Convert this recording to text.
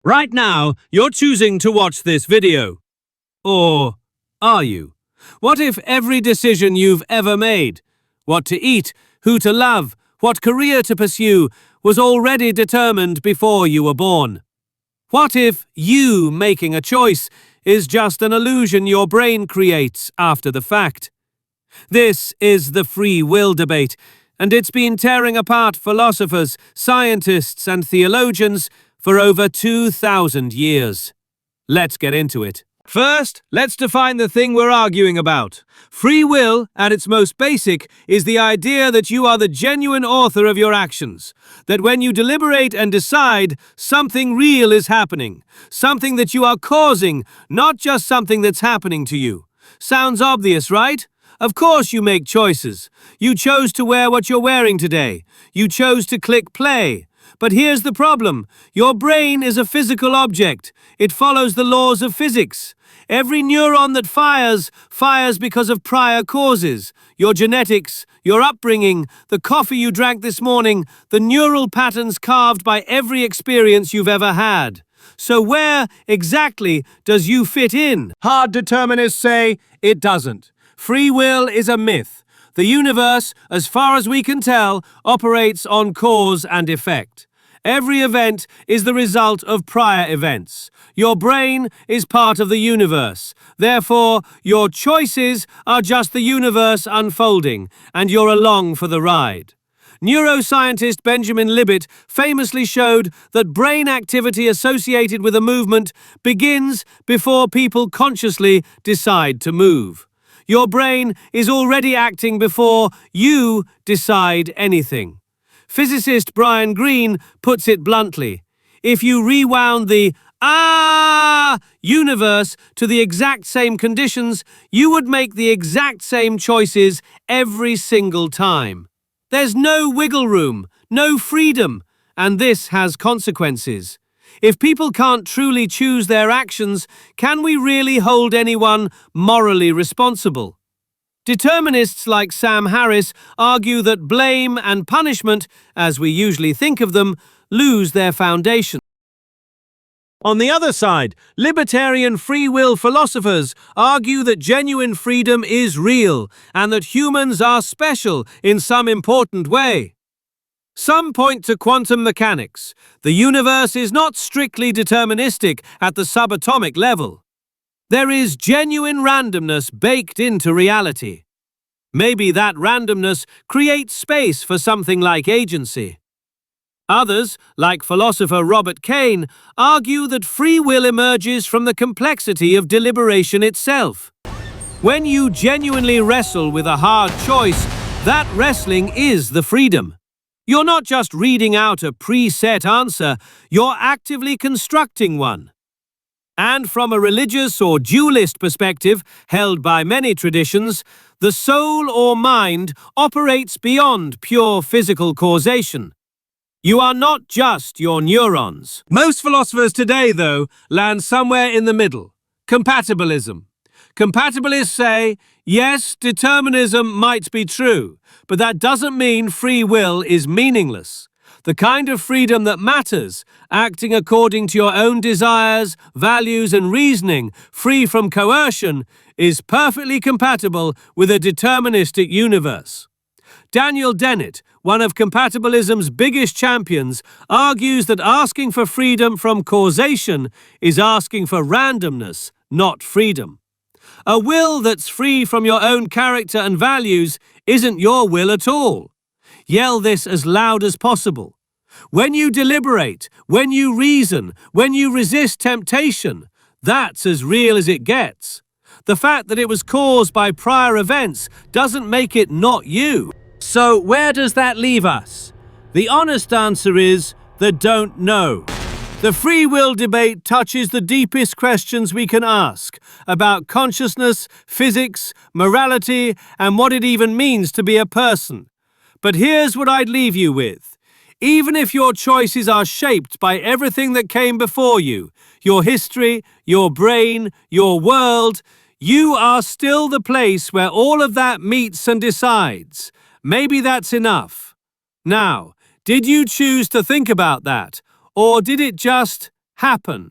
Right now, you're choosing to watch this video. Or are you? What if every decision you've ever made, what to eat, who to love, what career to pursue, was already determined before you were born? What if you making a choice is just an illusion your brain creates after the fact? This is the free will debate, and it's been tearing apart philosophers, scientists, and theologians for over 2,000 years. Let's get into it. First, let's define the thing we're arguing about. Free will, at its most basic, is the idea that you are the genuine author of your actions. That when you deliberate and decide, something real is happening. Something that you are causing, not just something that's happening to you. Sounds obvious, right? Of course you make choices. You chose to wear what you're wearing today. You chose to click play. But here's the problem. Your brain is a physical object. It follows the laws of physics. Every neuron that fires because of prior causes. Your genetics, your upbringing, the coffee you drank this morning, the neural patterns carved by every experience you've ever had. So where exactly does you fit in? Hard determinists say it doesn't. Free will is a myth. The universe, as far as we can tell, operates on cause and effect. Every event is the result of prior events. Your brain is part of the universe. Therefore, your choices are just the universe unfolding, and you're along for the ride. Neuroscientist Benjamin Libet famously showed that brain activity associated with a movement begins before people consciously decide to move. Your brain is already acting before you decide anything. Physicist Brian Greene puts it bluntly. If you rewound the universe to the exact same conditions, you would make the exact same choices every single time. There's no wiggle room, no freedom, and this has consequences. If people can't truly choose their actions, can we really hold anyone morally responsible? Determinists like Sam Harris argue that blame and punishment, as we usually think of them, lose their foundation. On the other side, libertarian free will philosophers argue that genuine freedom is real and that humans are special in some important way. Some point to quantum mechanics. The universe is not strictly deterministic at the subatomic level. There is genuine randomness baked into reality. Maybe that randomness creates space for something like agency. Others, like philosopher Robert Kane, argue that free will emerges from the complexity of deliberation itself. When you genuinely wrestle with a hard choice, that wrestling is the freedom. You're not just reading out a preset answer, you're actively constructing one. And from a religious or dualist perspective, held by many traditions, the soul or mind operates beyond pure physical causation. You are not just your neurons. Most philosophers today, though, land somewhere in the middle. Compatibilism. Compatibilists say, yes, determinism might be true, but that doesn't mean free will is meaningless. The kind of freedom that matters, acting according to your own desires, values, and reasoning, free from coercion, is perfectly compatible with a deterministic universe. Daniel Dennett, one of compatibilism's biggest champions, argues that asking for freedom from causation is asking for randomness, not freedom. A will that's free from your own character and values isn't your will at all. Yell this as loud as possible. When you deliberate, when you reason, when you resist temptation, that's as real as it gets. The fact that it was caused by prior events doesn't make it not you. So where does that leave us? The honest answer is the don't know. The free will debate touches the deepest questions we can ask about consciousness, physics, morality, and what it even means to be a person. But here's what I'd leave you with. Even if your choices are shaped by everything that came before you, your history, your brain, your world, you are still the place where all of that meets and decides. Maybe that's enough. Now, did you choose to think about that, or did it just happen.